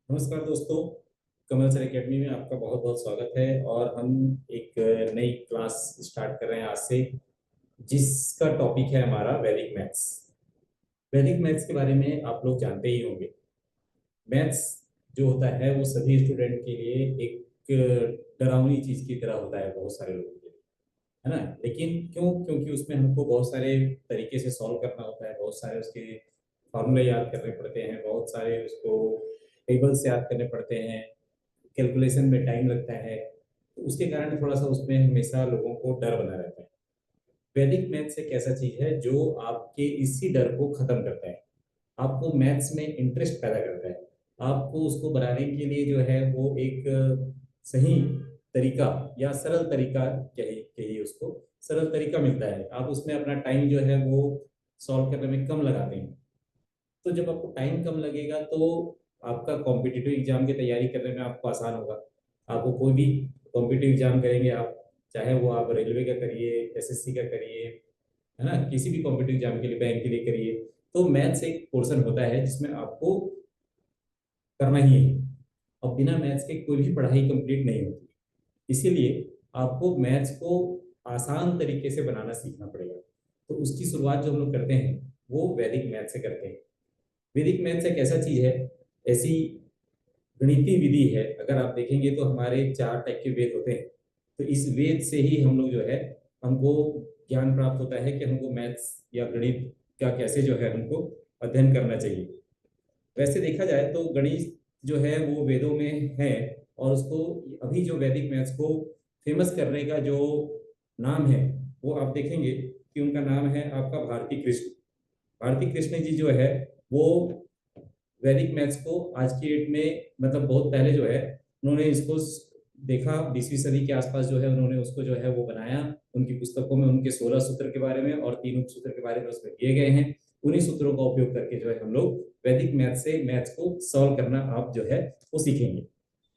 नमस्कार दोस्तों। कमल sir academy में आपका बहुत बहुत स्वागत है। और हम एक नई क्लास स्टार्ट कर रहे हैं आज से, जिसका टॉपिक है हमारा वैदिक मैथ्स। वैदिक मैथ्स के बारे में आप लोग जानते ही होंगे। मैथ्स जो होता है वो सभी स्टूडेंट के लिए एक डरावनी चीज की तरह होता है, बहुत सारे लोगों के लिए, है ना। लेकिन क्यों? क्योंकि उसमें हमको बहुत सारे तरीके से सॉल्व करना होता है, बहुत सारे उसके फॉर्मूले याद करने पड़ते हैं, बहुत सारे उसको टेबल से याद करने पड़ते हैं, कैलकुलेशन में टाइम लगता है। तो उसके कारण थोड़ा सा उसमें हमेशा लोगों को डर बना रहता है। वैदिक मैथ्स एक ऐसा चीज है जो आपके इसी डर को खत्म करता है, आपको मैथ्स में इंटरेस्ट पैदा करता है। आपको उसको बनाने के लिए जो है वो एक सही तरीका या सरल तरीका, कहिए कहिए उसको, सरल तरीका मिलता है। आप उसमें अपना टाइम जो है वो सॉल्व करने में कम लगाते हैं। तो जब आपको टाइम कम लगेगा तो आपका कॉम्पिटिटिव एग्जाम की तैयारी करने में आपको आसान होगा। आपको कोई भी कॉम्पिटिटिव एग्जाम करेंगे आप, चाहे वो आप रेलवे का करिए, एसएससी का करिए, है ना, किसी भी कॉम्पिटिटिव एग्जाम के लिए, बैंक के लिए करिए, तो मैथ्स एक पोर्शन होता है जिसमें आपको करना ही है। और बिना मैथ्स के कोई भी पढ़ाई कंप्लीट नहीं होती। इसीलिए आपको मैथ्स को आसान तरीके से बनाना सीखना पड़ेगा। तो उसकी शुरुआत जो हम लोग करते हैं वो वैदिक मैथ से करते हैं। वैदिक मैथ्स एक ऐसा चीज है, ऐसी गणितीय विधि है। अगर आप देखेंगे तो हमारे 4 टाइप के वेद होते हैं। तो इस वेद से ही हम लोग जो है, हमको ज्ञान प्राप्त होता है कि हमको मैथ्स या गणित का कैसे जो है हमको अध्ययन करना चाहिए। वैसे देखा जाए तो गणित जो है वो वेदों में है। और उसको अभी जो वैदिक मैथ्स को फेमस करने का जो नाम है, वो आप देखेंगे कि उनका नाम है आपका भारती कृष्ण। भारती कृष्ण जी जो है वो वैदिक मैथ्स को आज की डेट में, मतलब बहुत पहले जो है उन्होंने इसको देखा, 20वीं सदी के आसपास जो है उन्होंने उसको जो है वो बनाया। उनकी पुस्तकों में उनके 16 सूत्र के बारे में और तीनों सूत्र के बारे में उसमें दिए गए हैं। उन्हीं सूत्रों का उपयोग करके जो है हम लोग वैदिक मैथ से मैथ्स को सॉल्व करना आप जो है वो सीखेंगे।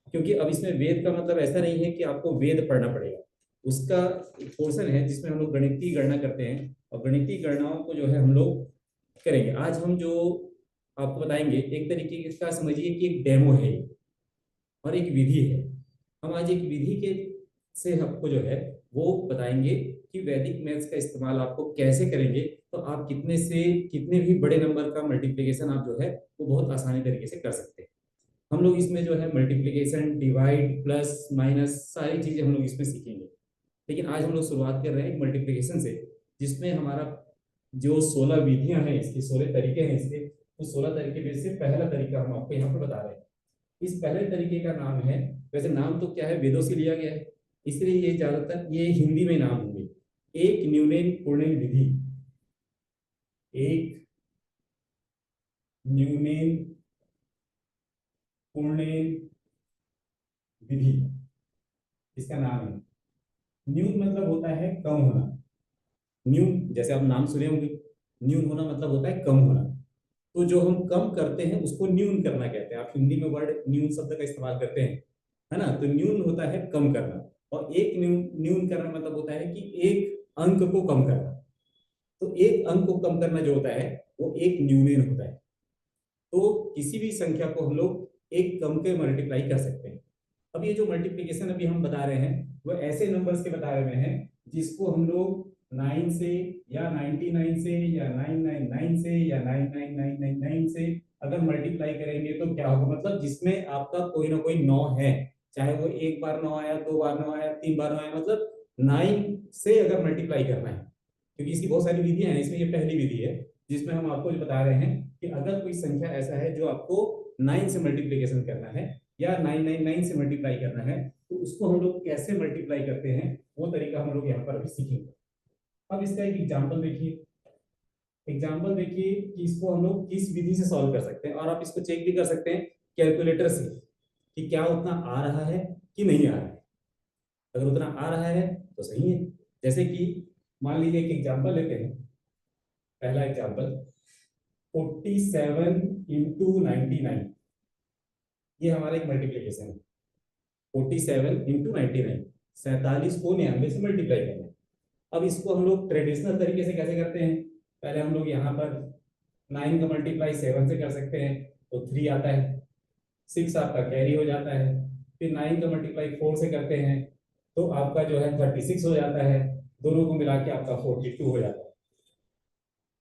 क्योंकि अब इसमें वेद का मतलब ऐसा नहीं है कि आपको वेद पढ़ना पड़ेगा। उसका एक पोर्शन है जिसमें हम लोग गणितीय गणना करते हैं, और गणितीय गणनाओं को जो है हम लोग करेंगे। आज हम जो आपको बताएंगे एक तरीके का समझिए कि एक डेमो है ये, और एक विधि है। हम आज एक विधि के से आपको जो है वो बताएंगे कि वैदिक मैथ्स का इस्तेमाल आपको कैसे करेंगे, तो आप कितने से कितने भी बड़े नंबर का मल्टीप्लिकेशन आप जो है वो बहुत आसानी तरीके से कर सकते हैं। हम लोग इसमें जो है मल्टीप्लिकेशन, डिवाइड, प्लस माइनस, सारी चीजें हम लोग इसमें सीखेंगे। लेकिन आज हम लोग शुरुआत कर रहे हैं मल्टीप्लिकेशन से, जिसमें हमारा जो 16 विधियां हैं, इसके 16 तरीके हैं इसके, उस 16 तरीके में से पहला तरीका हम आपको यहाँ पे बता रहे हैं। इस पहले तरीके का नाम है, वैसे नाम तो क्या है, वेदों से लिया गया है, इसलिए ये ज्यादातर ये हिंदी में नाम होंगे। एक न्यूनेन पूर्णेन विधि। एक न्यूनेन पूर्णेन विधि इसका नाम है। न्यून मतलब होता है कम होना। न्यून जैसे आप नाम सुने होंगे, न्यून होना मतलब होता है कम होना। तो जो हम कम करते हैं उसको न्यून करना कहते हैं। आप हिंदी में वर्ड न्यून शब्द का इस्तेमाल करते हैं, है ना। तो न्यून होता है कम करना, और एक न्यून न्यून करना मतलब होता है कि एक अंक को कम करना। तो एक अंक को कम करना जो होता है वो एक न्यूनेन होता है। तो किसी भी संख्या को हम लोग एक कम के मल्टीप्लाई कर सकते हैं। अब ये जो मल्टीप्लीकेशन अभी हम बता रहे हैं वो ऐसे नंबर्स के बता रहे हैं जिसको हम लोग 9 से या 99 से या 999 से या 99999 से अगर मल्टीप्लाई करेंगे तो क्या होगा, मतलब जिसमें आपका कोई ना कोई 9 है। चाहे वो एक बार 9 आया, 2 बार 9 आया, 3 बार 9 आया, मतलब 9 से अगर मल्टीप्लाई करना है। क्योंकि इसकी बहुत सारी विधियां हैं, इसमें ये पहली विधि है जिसमें हम आपको बता रहे हैं कि अगर कोई संख्या ऐसा है जो आपको 9 से मल्टीप्लीकेशन करना है या 999 से मल्टीप्लाई करना है, तो उसको हम लोग कैसे मल्टीप्लाई करते हैं वो तरीका हम लोग यहाँ पर अभी सीखेंगे। अब इसका एक एग्जाम्पल देखिए। एग्जाम्पल देखिए कि इसको हम लोग किस विधि से सॉल्व कर सकते हैं, और आप इसको चेक भी कर सकते हैं कैलकुलेटर से कि क्या उतना आ रहा है कि नहीं आ रहा है। अगर उतना आ रहा है तो सही है। जैसे कि मान लीजिए एक एग्जाम्पल लेते हैं। पहला एग्जाम्पल, 47 × 99, ये हमारा एक मल्टीप्लीकेशन है। 47 × 99, 47 को 99 से मल्टीप्लाई करना है। अब इसको हम लोग ट्रेडिशनल तरीके से कैसे करते हैं, पहले हम लोग यहाँ पर 9 का मल्टीप्लाई 7 से कर सकते हैं, तो 3 आता है। 6 आपका कैरी हो जाता है। फिर 9 का मल्टीप्लाई 4 से करते हैं तो आपका जो है 36 हो जाता है। दोनों को मिला के आपका 42 हो जाता है।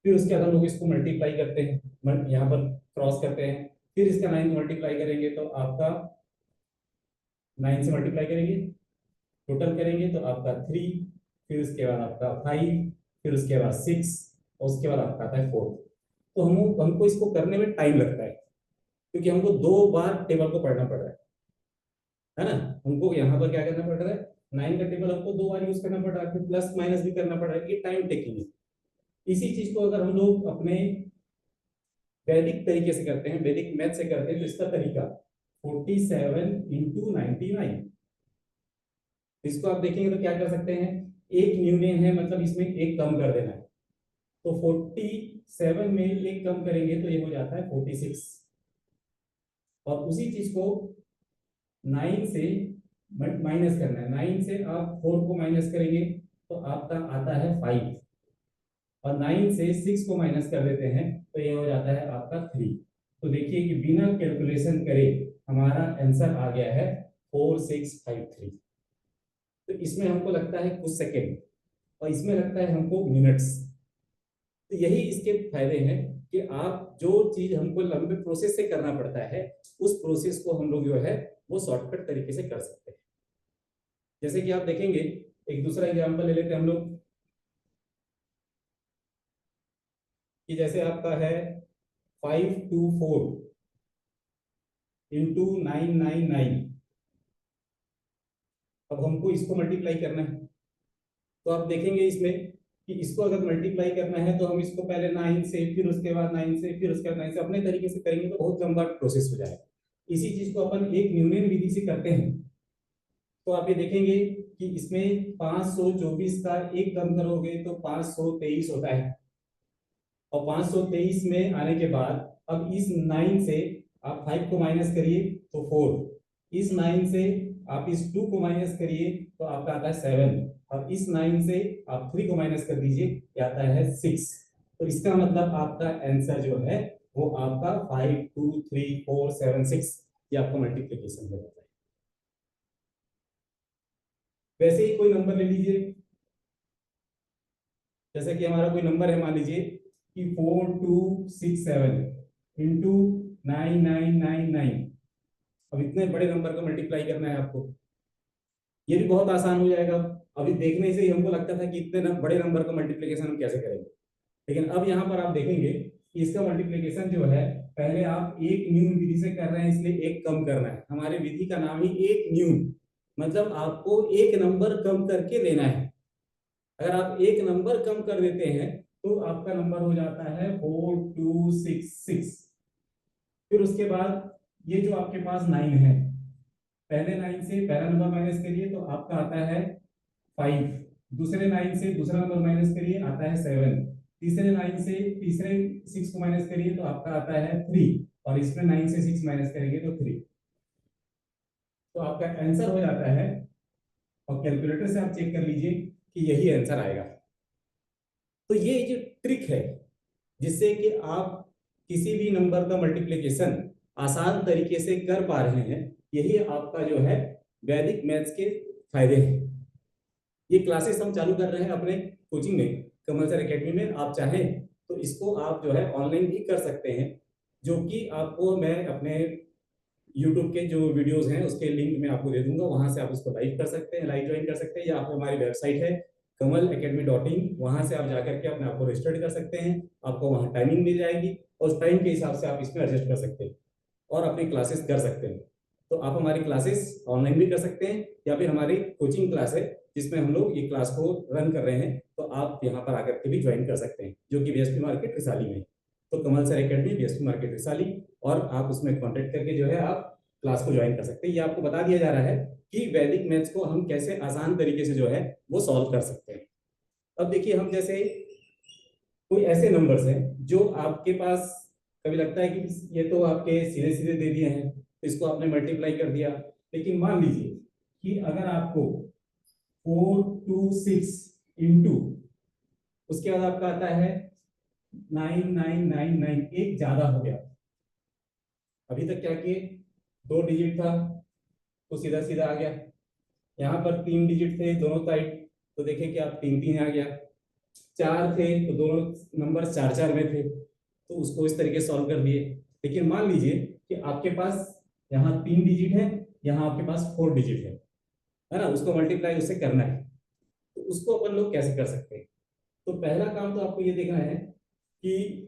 फिर उसके बाद हम लोग इसको मल्टीप्लाई करते हैं, यहाँ पर क्रॉस करते हैं। फिर इसका 9 मल्टीप्लाई करेंगे तो आपका 9 से मल्टीप्लाई करेंगे, टोटल करेंगे तो आपका 3, फिर उसके बाद आपका 5, फिर उसके बाद 6 और उसके बाद आपका आता है 4। तो हमको इसको करने में टाइम लगता है क्योंकि हमको 2 बार टेबल को पढ़ना पड़ रहा है ना। हमको यहाँ पर क्या करना पड़ रहा है, 9 का टेबल हमको 2 बार यूज करना पड़ रहा है, फिर प्लस माइनस भी करना पड़ रहा है, ये टाइम टेकिंग है। इसी चीज को अगर हम लोग अपने वैदिक तरीके से करते हैं, वैदिक मैथ से करते हैं, तो इसका तरीका 47 इंटू 99। इसको आप देखेंगे तो क्या कर सकते हैं, एक यूनियन है मतलब इसमें एक कम कर देना है। तो 47 में एक कम करेंगे तो ये हो जाता है 46। और उसी चीज को 9 से माइनस करना है। 9 से आप 4 को माइनस करेंगे तो आपका आता है 5, और 9 से 6 को माइनस कर देते हैं तो ये हो जाता है आपका 3। तो देखिए कि बिना कैलकुलेशन करे हमारा आंसर आ गया है 4653। तो इसमें हमको लगता है कुछ सेकेंड और इसमें लगता है हमको मिनट्स। तो यही इसके फायदे हैं कि आप जो चीज हमको लंबे प्रोसेस से करना पड़ता है उस प्रोसेस को हम लोग जो है वो शॉर्टकट तरीके से कर सकते हैं। जैसे कि आप देखेंगे, एक दूसरा एग्जांपल ले लेते हैं हम लोग कि जैसे आपका है 524 इंटू 999। अब हमको इसको मल्टीप्लाई करना है तो आप देखेंगे इसमें कि इसको अगर मल्टीप्लाई करना है तो हम इसको पहले 9 से, फिर उसके बाद 9 से, फिर उसके बाद 9 से अपने तरीके से करेंगे तो बहुत लंबा प्रोसेस हो जाएगा। इसी चीज को अपन एक न्यूनन विधि से करते हैं तो आप ये देखेंगे कि इसमें 524 का एक कम करोगे तो 523 होता है। और 523 में आने के बाद अब इस 9 से आप 5 को माइनस करिए तो 4, इस 9 से आप इस 2 को माइनस करिए तो आपका आता है 7, और इस 9 से आप 3 को माइनस कर दीजिए ये आता है 6। तो इसका मतलब आपका आंसर जो है वो आपका 5 2 3 4 7 6 ये आपका मल्टीप्लीकेशन हो जाता है। वैसे ही कोई नंबर ले लीजिए, जैसे कि हमारा कोई नंबर है, मान लीजिए कि 4267 इंटू 9999। अब इतने बड़े नंबर का मल्टीप्लाई करना है आपको, ये भी बहुत आसान हो जाएगा। अभी देखने से ही हमको लगता था कि इतने बड़े नंबर का मल्टीप्लिकेशन हम कैसे करेंगे, लेकिन अब यहाँ पर आप देखेंगे कि इसका मल्टीप्लिकेशन जो है पहले आप एक न्यून विधि से कर रहे हैं इसलिए एक कम करना है। हमारे विधि का नाम ही एक न्यून, मतलब आपको एक नंबर कम करके लेना है। अगर आप एक नंबर कम कर देते हैं तो आपका नंबर हो जाता है 4266। फिर उसके बाद ये जो आपके पास 9 है, पहले 9 से पहला नंबर माइनस करिए तो आपका आता है 5, दूसरे 9 से दूसरा नंबर माइनस करिए आता है 7, तीसरे 9 से तीसरे 6 को माइनस करिए तो आपका आता है 3, और इसमें 9 से 6 माइनस करेंगे तो 3। तो आपका आंसर हो जाता है, और कैलकुलेटर से आप चेक कर लीजिए कि यही आंसर आएगा। तो ये जो ट्रिक है जिससे कि आप किसी भी नंबर का मल्टीप्लिकेशन आसान तरीके से कर पा रहे हैं, यही आपका जो है वैदिक मैथ्स के फायदे हैं। ये क्लासेस हम चालू कर रहे हैं अपने कोचिंग में, कमल सर एकेडमी में। आप चाहें तो इसको आप जो है ऑनलाइन भी कर सकते हैं, जो कि आपको मैं अपने यूट्यूब के जो वीडियोस हैं उसके लिंक मैं आपको दे दूंगा, वहां से आप उसको लाइव कर सकते हैं, लाइव ज्वाइन कर सकते हैं, या आप हमारी वेबसाइट है kamalacademy.in, वहां से आप जाकर के अपने आप को रजिस्टर्ड कर सकते हैं। आपको वहां टाइमिंग मिल जाएगी और उस टाइम के हिसाब से आप इसमें एडजस्ट कर सकते हैं और अपनी क्लासेस कर सकते हैं। तो आप हमारी क्लासेस ऑनलाइन भी कर सकते हैं, या फिर हमारी कोचिंग क्लास है जिसमें हम लोग ये क्लास को रन कर रहे हैं, तो आप यहाँ पर आकर के भी ज्वाइन कर सकते हैं, जो कि बीएसपी मार्केट वैशाली में। तो Kamal sir academy BSP market Vaishali, और आप उसमें कॉन्टेक्ट करके जो है आप क्लास को ज्वाइन कर सकते हैं। ये आपको बता दिया जा रहा है कि वैदिक मैथ्स को हम कैसे आसान तरीके से जो है वो सॉल्व कर सकते हैं। अब देखिए, हम जैसे कोई ऐसे नंबर्स हैं जो आपके पास कभी लगता है कि ये तो आपके सीधे सीधे दे दिए हैं तो इसको आपने मल्टीप्लाई कर दिया, लेकिन मान लीजिए कि अगर आपको 426 इंटू उसके बाद आपका आता है 9999, एक ज्यादा हो गया। अभी तक क्या किए, 2 डिजिट था तो सीधा सीधा आ गया। यहाँ पर 3 डिजिट थे दोनों साइड, तो देखें कि आप 3 3 आ गया। 4 थे तो दोनों नंबर 4 4 में थे, तो उसको इस तरीके सॉल्व कर दिए। लेकिन मान लीजिए कि आपके पास यहाँ 3 डिजिट है, यहाँ आपके पास 4 डिजिट है ना, उसको मल्टीप्लाई उससे करना है, तो उसको अपन लोग कैसे कर सकते हैं। तो पहला काम तो आपको ये देखना है कि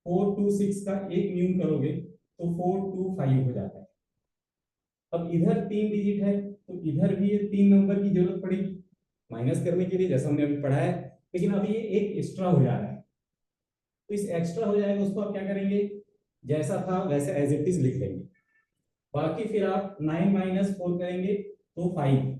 4 2 6 का एक न्यून करोगे तो 4 2 5 हो जाता है। अब इधर 3 डिजिट है तो इधर भी ये 3 नंबर की जरूरत पड़ेगी माइनस करने के लिए, जैसा हमने अभी पढ़ा है। लेकिन अभी ये एक एक्स्ट्रा हो जा रहा है, तो इस एक्स्ट्रा हो जाएगा उसको आप क्या करेंगे, जैसा था वैसे एज इट इज लिख लेंगे। बाकी फिर आप 9 माइनस 4 करेंगे तो 5,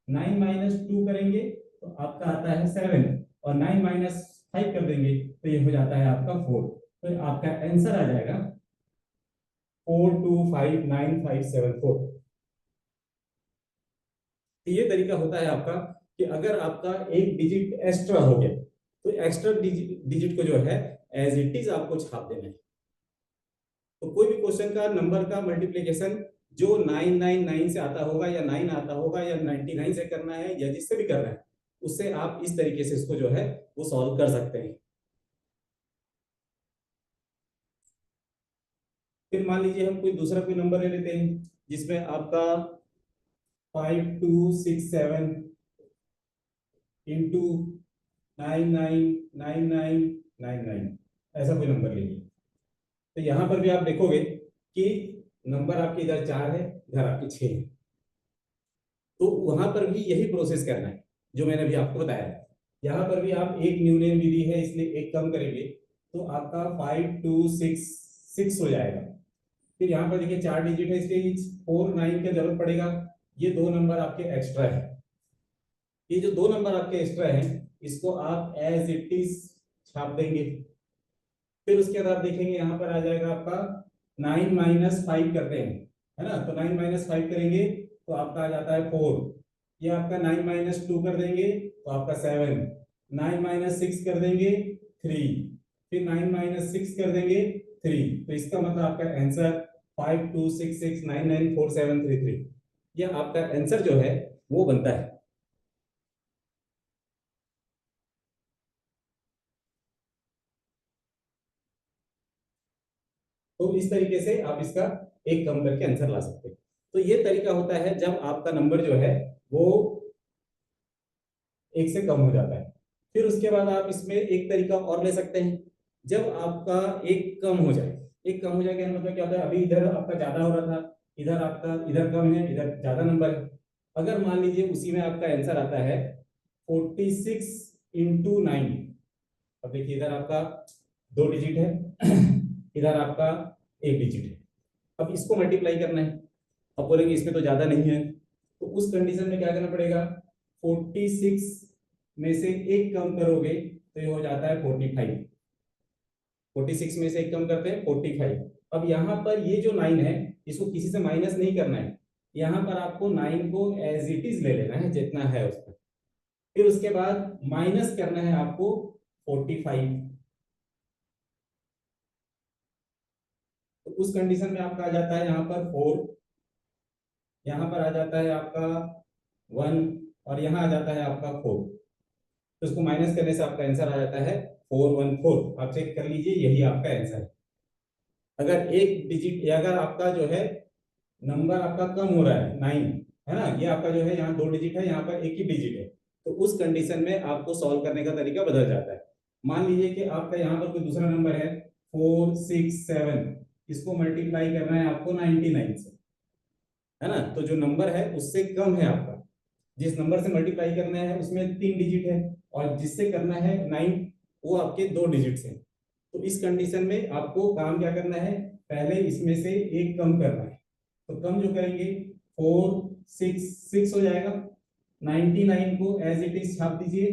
9 माइनस 2 करेंगे तो आपका आता है 7, और 9 माइनस 5 कर देंगे तो ये हो जाता है आपका 4। तो आपका आंसर आ जाएगा 4259 574। तो ये तरीका होता है आपका कि अगर आपका एक डिजिट एक्स्ट्रा हो गया तो एक्स्ट्रा डिजिट को जो है एज इट इज आपको छाप देना है। तो कोई भी क्वेश्चन का नंबर का मल्टीप्लिकेशन जो 999 से आता होगा या 9 आता होगा या 99 से करना है या जिससे भी करना है, उससे आप इस तरीके से इसको जो है वो सॉल्व कर सकते हैं। फिर मान लीजिए हम कोई दूसरा कोई नंबर ले लेते हैं जिसमें आपका 5267 इंटू 999999 ऐसा कोई नंबर लीजिए। तो यहां पर भी आप देखोगे कि नंबर आपके इधर 4 है, इधर आपके 6 है, तो वहां पर भी यही प्रोसेस करना है जो मैंने अभी आपको बताया। यहाँ पर भी आप एक न्यूनतम विधि है इसलिए एक कम करेंगे तो आपका 5266 हो जाएगा। फिर यहाँ पर देखिए 4 डिजिट है इसलिए 4 9 की जरूरत पड़ेगा। ये 2 नंबर आपके एक्स्ट्रा है, ये जो 2 नंबर आपके एक्स्ट्रा हैं इसको आप एज इट इज छाप देंगे। फिर उसके बाद आप देखेंगे यहाँ पर आ जाएगा आपका 9 माइनस 5 करते हैं, है ना, तो 9 माइनस 5 करेंगे तो आपका आ जाता है 4। ये आपका 9 माइनस 2 कर देंगे तो आपका 7, 9 माइनस 6 कर देंगे 3, फिर 9 माइनस 6 कर देंगे 3। तो इसका मतलब आपका आंसर 5266994733, ये आपका आंसर जो है वो बनता है। तो इस तरीके से आप इसका एक कम करके आंसर ला सकते हैं। तो ये तरीका होता है जब आपका नंबर जो है वो एक से कम हो जाता है। फिर उसके बाद आप इसमें एक तरीका और ले सकते हैं, जब आपका एक कम हो जाए। एक कम हो जाए क्या मतलब क्या होता है, अभी इधर आपका ज्यादा हो रहा था, इधर आपका इधर कम है, इधर ज्यादा नंबर है। अगर मान लीजिए उसी में आपका आंसर आता है 46 इंटू 9। अब देखिए इधर आपका 2 डिजिट है इधर आपका 1 डिजिट है। अब इसको मल्टीप्लाई करना है। अब बोलेंगे इसमें तो ज्यादा नहीं है, तो उस कंडीशन में क्या करना पड़ेगा, 46 में से एक कम करोगे तो ये हो जाता है 45। 46 में से एक कम करते हैं 45। अब यहाँ पर ये जो 9 है इसको किसी से माइनस नहीं करना है, यहाँ पर आपको 9 को एज इट इज ले लेना है जितना है उसका। फिर उसके बाद माइनस करना है आपको 45। तो उस कंडीशन में आपका आ जाता है यहाँ पर 4, यहाँ पर आ जाता है आपका 1, और यहाँ आ जाता है आपका 4। तो इसको माइनस करने से आपका आंसर आ जाता है 414। आप चेक कर लीजिए यही आपका आंसर है। अगर एक डिजिट, अगर आपका जो है नंबर आपका कम हो रहा है 9, है ना, ये आपका जो है यहाँ 2 डिजिट है, यहाँ पर एक ही डिजिट है, तो उस कंडीशन में आपको सॉल्व करने का तरीका बदल जाता है। मान लीजिए कि आपका यहाँ पर कोई दूसरा नंबर है 467, इसको मल्टीप्लाई करना है आपको 99 से, है ना, तो जो नंबर है उससे कम है आपका, जिस नंबर से मल्टीप्लाई करना है उसमें 3 डिजिट है, और जिससे करना है 9 वो आपके 2 डिजिट है। तो इस कंडीशन में आपको काम क्या करना है, पहले इसमें से एक कम करना है। तो कम जो करेंगे 466 हो जाएगा, 99 को एज इट इज छाप दीजिए।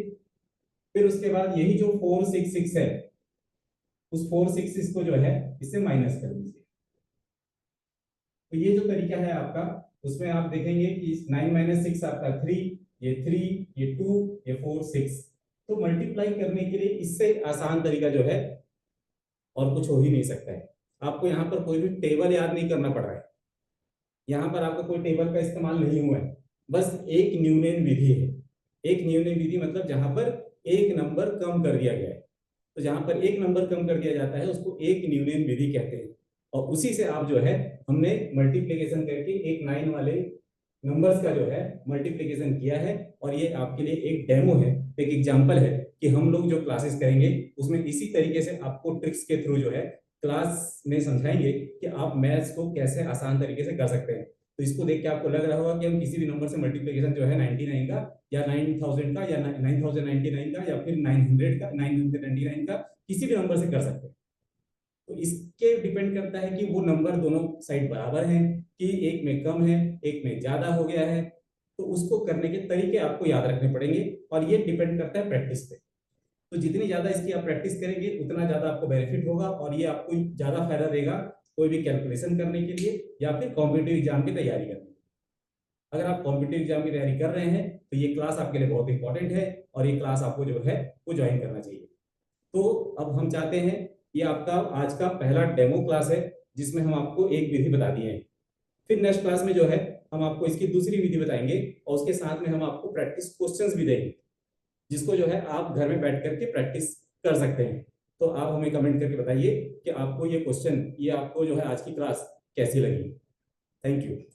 फिर उसके बाद यही जो 466 है उस 466 को जो है इससे माइनस कर दीजिए। तो ये जो तरीका है आपका, उसमें आप देखेंगे कि 9 माइनस 6 आपका 3, ये 3, ये 2, ये 4 6। तो मल्टीप्लाई करने के लिए इससे आसान तरीका जो है और कुछ हो ही नहीं सकता है। आपको यहाँ पर कोई भी टेबल याद नहीं करना पड़ रहा है, यहाँ पर आपको कोई टेबल का इस्तेमाल नहीं हुआ है, बस एक न्यूनन विधि है। एक न्यूनन विधि मतलब जहां पर एक नंबर कम कर दिया गया है, तो जहां पर एक नंबर कम कर दिया जाता है उसको एक न्यूनन विधि कहते हैं। और उसी से आप जो है, हमने मल्टीप्लीकेशन करके एक 9 वाले नंबर्स का जो है मल्टीप्लीकेशन किया है। और ये आपके लिए एक डेमो है, एक एग्जांपल है कि हम लोग जो क्लासेस करेंगे उसमें इसी तरीके से आपको ट्रिक्स के थ्रू जो है क्लास में समझाएंगे कि आप मैथ्स को कैसे आसान तरीके से कर सकते हैं। तो इसको देख के आपको लग रहा होगा कि हम किसी भी नंबर से मल्टीप्लिकेशन जो है 99 का या 9000 का या 9099 का या फिर 900 का 999 का किसी भी नंबर से कर सकते हैं। तो इसके डिपेंड करता है कि वो नंबर दोनों साइड बराबर हैं कि एक में कम है एक में ज्यादा हो गया है। तो उसको करने के तरीके आपको याद रखने पड़ेंगे और ये डिपेंड करता है प्रैक्टिस पे। तो जितनी ज्यादा इसकी आप प्रैक्टिस करेंगे उतना ज्यादा आपको बेनिफिट होगा और ये आपको ज्यादा फायदा देगा कोई भी कैलकुलेशन करने के लिए या फिर कॉम्पिटिटिव एग्जाम की तैयारी करने के लिए। अगर आप कॉम्पिटिटिव एग्जाम की तैयारी कर रहे हैं तो ये क्लास आपके लिए बहुत इंपॉर्टेंट है और ये क्लास आपको जो है वो ज्वाइन करना चाहिए। तो अब हम चाहते हैं, ये आपका आज का पहला डेमो क्लास है जिसमें हम आपको एक विधि बता दिए हैं। फिर नेक्स्ट क्लास में जो है हम आपको इसकी दूसरी विधि बताएंगे और उसके साथ में हम आपको प्रैक्टिस क्वेश्चंस भी देंगे जिसको जो है आप घर में बैठ करके प्रैक्टिस कर सकते हैं। तो आप हमें कमेंट करके बताइए कि आपको ये क्वेश्चन, ये आपको जो है आज की क्लास कैसी लगी। Thank you.